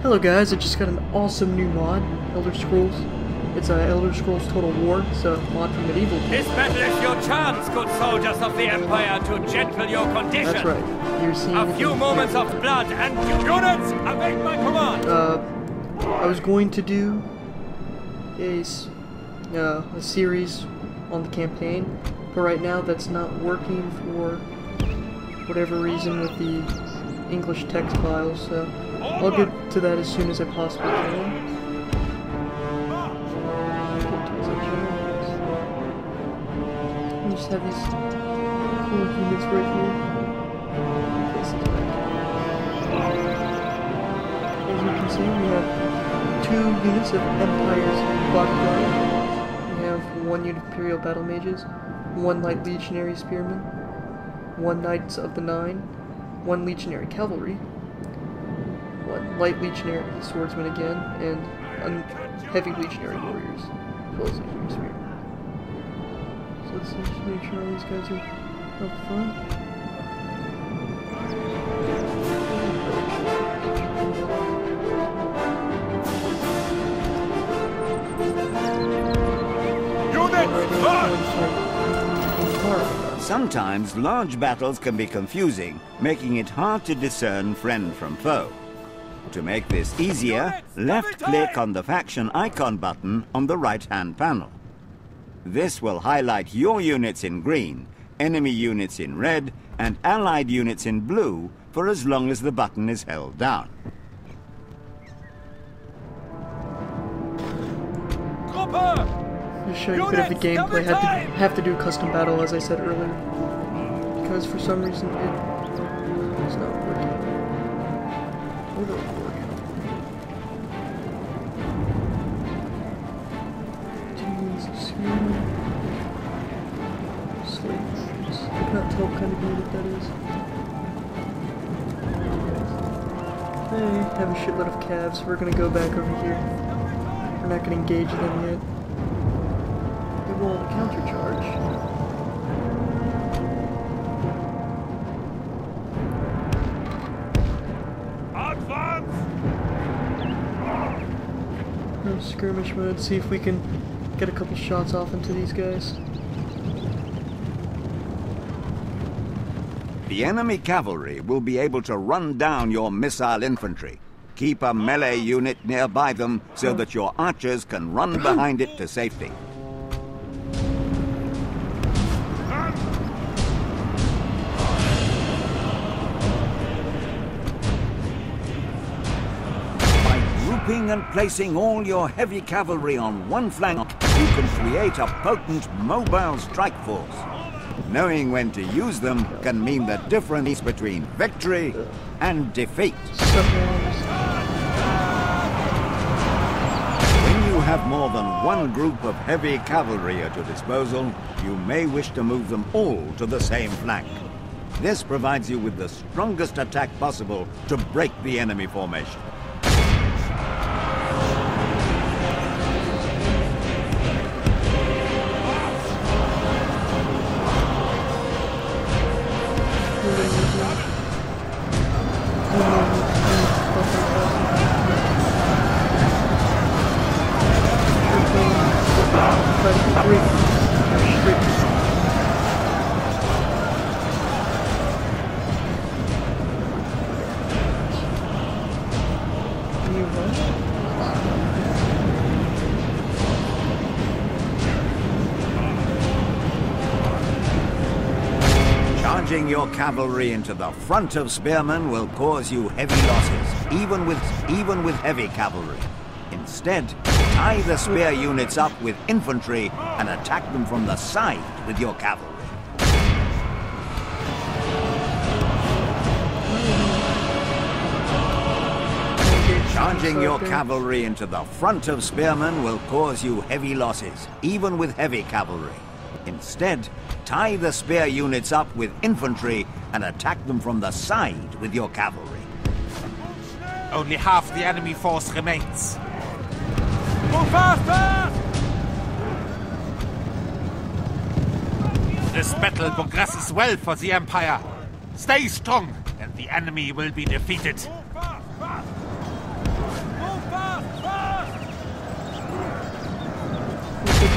Hello guys, I just got an awesome new mod, Elder Scrolls. It's Elder Scrolls Total War. It's a mod for medieval. This battle is your chance, good soldiers of the Empire, to gentle your condition. That's right. You're seeing a few moments of blood and units await my command. I was going to do a series on the campaign, but right now that's not working for whatever reason with the English text files, so I'll get to that as soon as I possibly can. I just have these cool units right here. As you can see, we have 2 units of Empire's Bottom. We have 1 unit of Imperial Battle Mages, 1 Light Legionary Spearmen, 1 Knights of the Nine, 1 Legionary Cavalry, 1 Light Legionary Swordsman again, and Heavy Legionary Warriors, as well as Legionary Spearmen. So let's just make sure all these guys are up front. Sometimes large battles can be confusing, making it hard to discern friend from foe. To make this easier, left-click on the faction icon button on the right-hand panel. This will highlight your units in green, enemy units in red, and allied units in blue for as long as the button is held down. To show you a bit of the gameplay, have to do a custom battle, as I said earlier, because for some reason it's not working. Or will it work? Demons of Spearmen. Slaves. I cannot tell what kind of unit that is. Hey, have a shitload of calves. We're gonna go back over here. We're not gonna engage them yet. Roll the counter charge. Advance! No skirmish mode. See if we can get a couple shots off into these guys. The enemy cavalry will be able to run down your missile infantry. Keep a melee unit nearby them so that your archers can run behind it to safety. And placing all your heavy cavalry on one flank, you can create a potent mobile strike force. Knowing when to use them can mean the difference between victory and defeat. When you have more than one group of heavy cavalry at your disposal, you may wish to move them all to the same flank. This provides you with the strongest attack possible to break the enemy formation. Charging your cavalry into the front of spearmen will cause you heavy losses, even with heavy cavalry. Instead, tie the spear units up with infantry and attack them from the side with your cavalry. Charging your cavalry into the front of spearmen will cause you heavy losses, even with heavy cavalry. Instead, tie the spear units up with infantry and attack them from the side with your cavalry. Only half the enemy force remains. Move faster! This battle progresses well for the Empire. Stay strong, and the enemy will be defeated.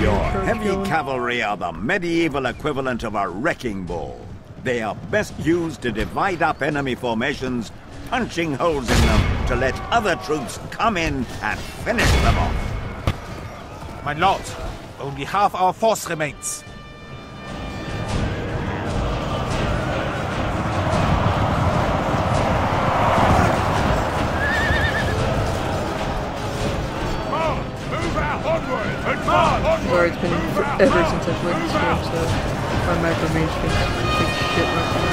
Your charge heavy going. cavalry are the medieval equivalent of a wrecking ball. They are best used to divide up enemy formations, punching holes in them to let other troops come in and finish them off. My lord, only half our force remains. Sorry, it's been forever since I've played this game, so my macro mage gets big shit right now.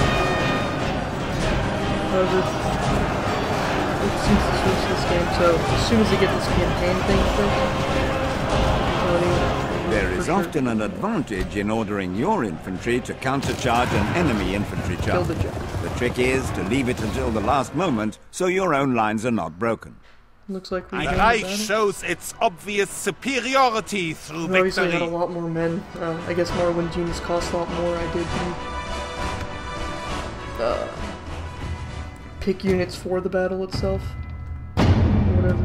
However, since this was this game, so as soon as I get this campaign thing first, there is often an advantage in ordering your infantry to countercharge an enemy infantry charge. The trick is to leave it until the last moment so your own lines are not broken. looks like we're Ein Reich shows its obvious superiority through we obviously had a victory. lot more men. I guess more when units cost a lot more. I did pick units for the battle itself. Or whatever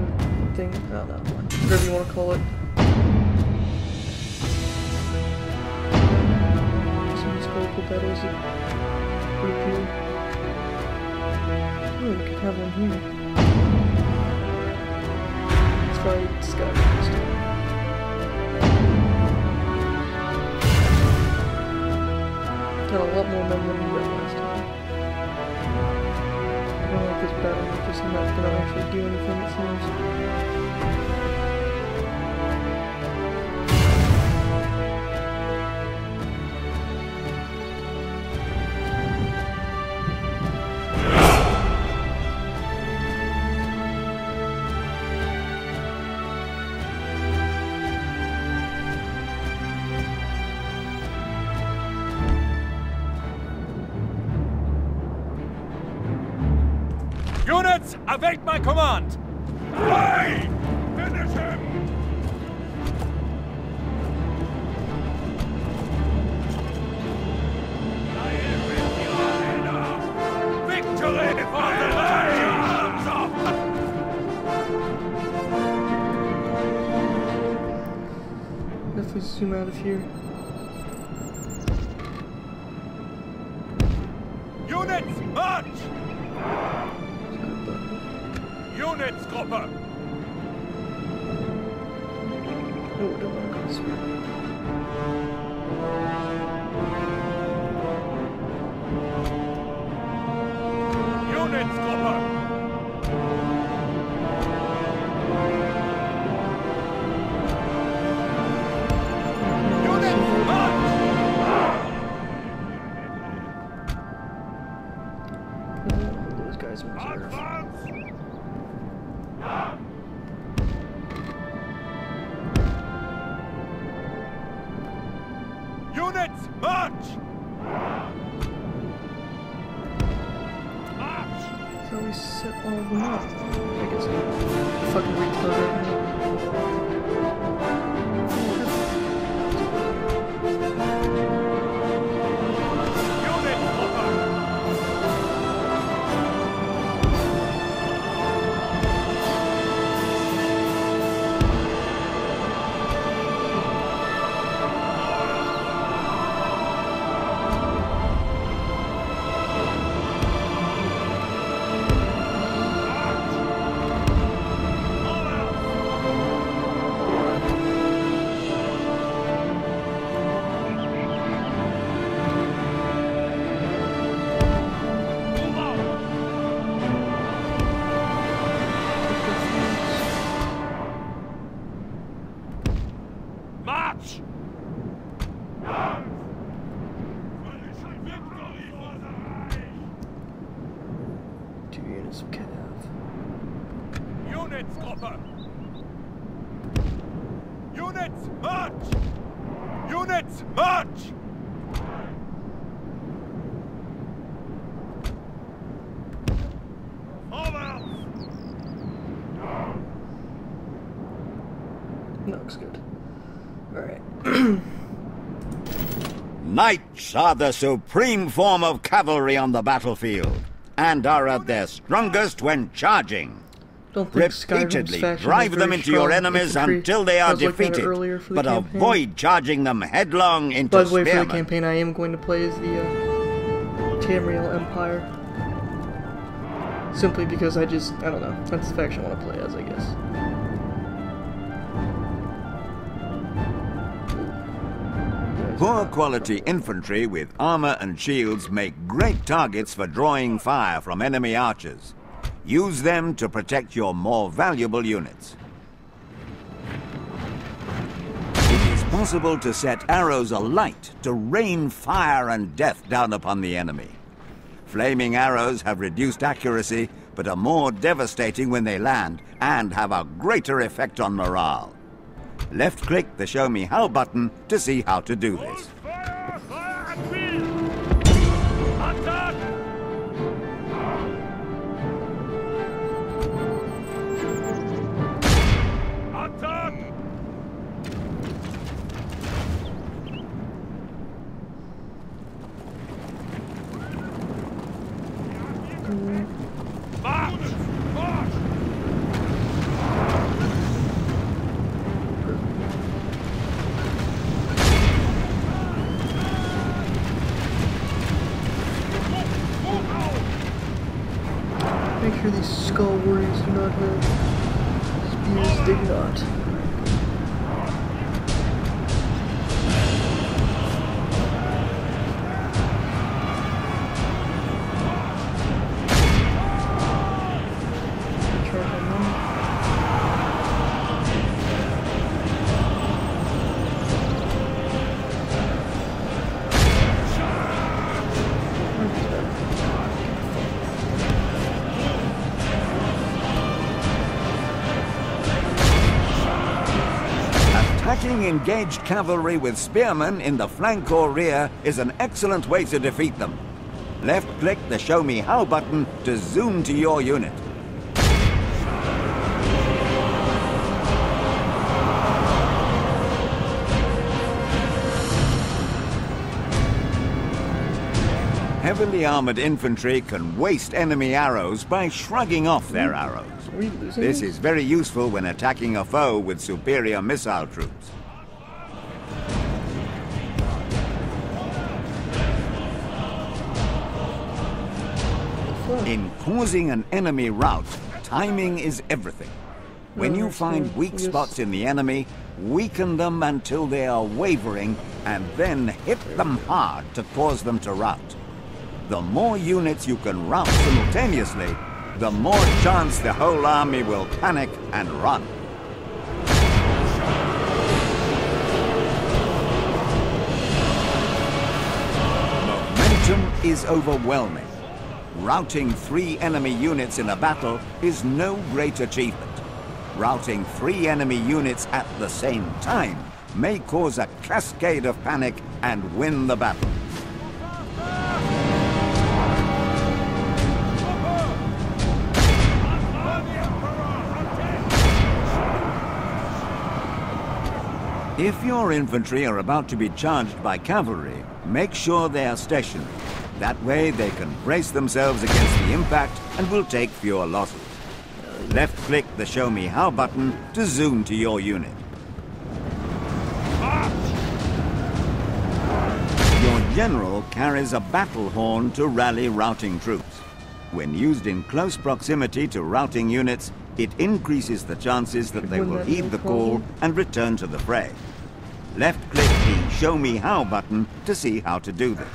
thing. Oh, no, whatever you want to call it. Some historical battles are pretty cool. Oh, we could have one here. Let's try this guy first. Got a lot more men than we got last time. I don't like this battle, we're just not gonna actually do anything, it seems. Units, await my command! Aye! Finish him! Victory for the Lions of... Definitely zoom out of here. Units, march! Units, Gruppe! Oh, I don't want to go this way. Units, Gruppe! Units, march! Those guys in reserve. Advance! Units, march! March! So we set all of them up. I guess I'm fucking retard right now. Units, Gruppe! March! Two units of cav. Units, Gruppe! Units, march! Units, march! Looks good. Alright. Knights are the supreme form of cavalry on the battlefield, and are at their strongest when charging. Don't think Skyrim's Repeatedly faction drive is them very into your strong enemies infantry. until they I are was looking at it defeated, earlier for the but campaign. avoid charging them headlong into By the way, for the spearmen. campaign, I am going to play as the Tamriel Empire. Simply because I don't know. That's the faction I want to play as, I guess. Poor quality infantry with armor and shields make great targets for drawing fire from enemy archers. Use them to protect your more valuable units. It is possible to set arrows alight to rain fire and death down upon the enemy. Flaming arrows have reduced accuracy, but are more devastating when they land and have a greater effect on morale. Left-click the Show Me How button to see how to do this. Fire! Fire at will! Attack! Attack! March! March! Make sure these skull warriors do not have spears. They do not. Charge on them. Attacking engaged cavalry with spearmen in the flank or rear is an excellent way to defeat them. Left-click the Show Me How button to zoom to your unit. Heavily armored infantry can waste enemy arrows by shrugging off their arrows. Are we losing This is very useful when attacking a foe with superior missile troops. In causing an enemy rout, timing is everything. When you find weak spots in the enemy, weaken them until they are wavering, and then hit them hard to cause them to rout. The more units you can rout simultaneously, the more chance the whole army will panic and run. Momentum is overwhelming. Routing 3 enemy units in a battle is no great achievement. Routing 3 enemy units at the same time may cause a cascade of panic and win the battle. If your infantry are about to be charged by cavalry, make sure they are stationary. That way they can brace themselves against the impact and will take fewer losses. Left-click the Show Me How button to zoom to your unit. Your general carries a battle horn to rally routing troops. When used in close proximity to routing units, it increases the chances that they will heed the call and return to the fray. Left-click the Show Me How button to see how to do this.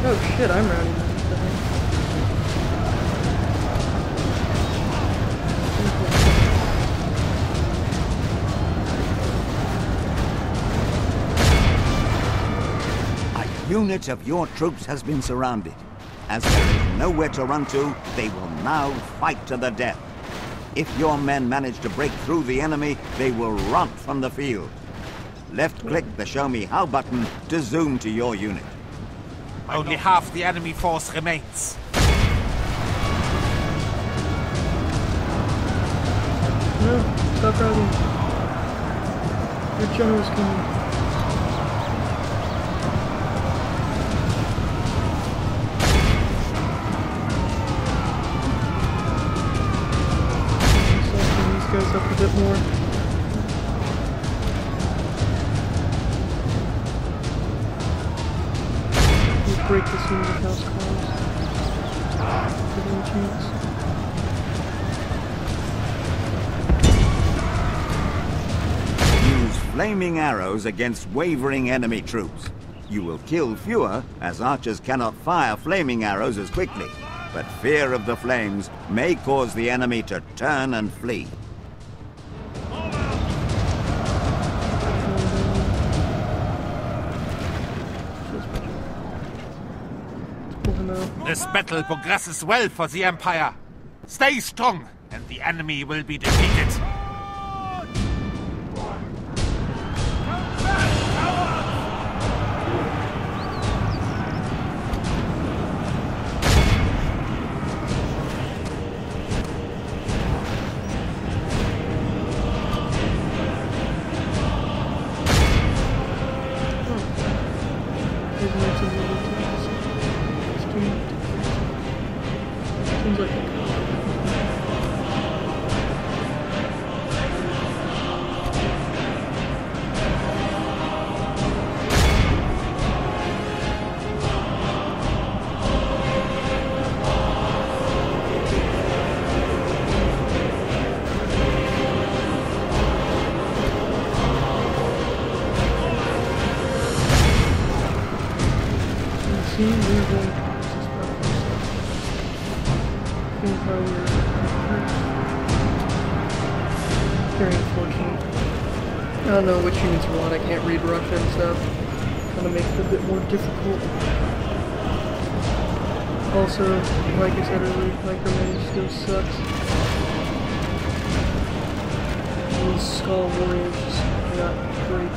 Oh shit, I'm routing them. A unit of your troops has been surrounded. As there is nowhere to run to, they will now fight to the death. If your men manage to break through the enemy, they will run from the field. Left-click the Show Me How button to zoom to your unit. Only half the enemy force remains. No, stop routing. Your generals can... These guys up a bit more. We'll break this unit of house calls. Give them a chance. Flaming arrows against wavering enemy troops. You will kill fewer, as archers cannot fire flaming arrows as quickly, but fear of the flames may cause the enemy to turn and flee. This battle progresses well for the Empire. Stay strong, and the enemy will be defeated. Very unfortunate. I don't know which units are what. I can't read Russian, so kind of makes it a bit more difficult. Also, like I said earlier, micromanage still sucks. These Skull Warriors just not great.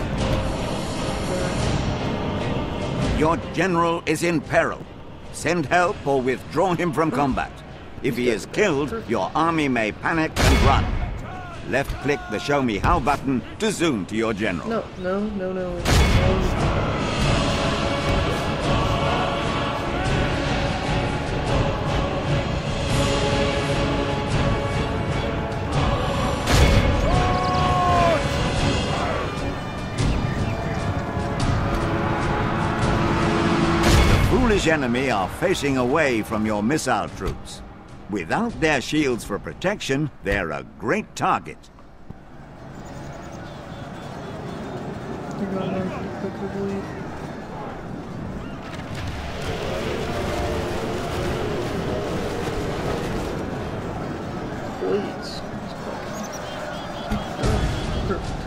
Your general is in peril. Send help or withdraw him from combat. If he is killed, your army may panic and run. Left-click the Show Me How button to zoom to your general. No. The foolish enemy are facing away from your missile troops. Without their shields for protection, they're a great target. Blades. Perfect.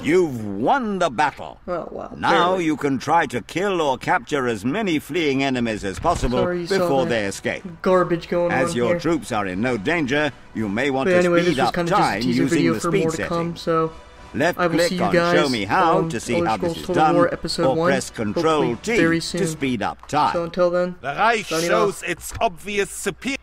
You've won the battle. Oh, wow. Now Barely. you can try to kill or capture as many fleeing enemies as possible before they escape. Garbage going on As your here. troops are in no danger, you may want But anyway, to speed this was up kind of just a time teaser using video the for speed more to setting. come, so I will Left-click see you on guys Show Me How on to see Elder how this Scrolls is Total done, War Episode or 1, press hopefully Control-T very to soon. speed up time. So until then, The Reich signing off. shows its obvious superiority.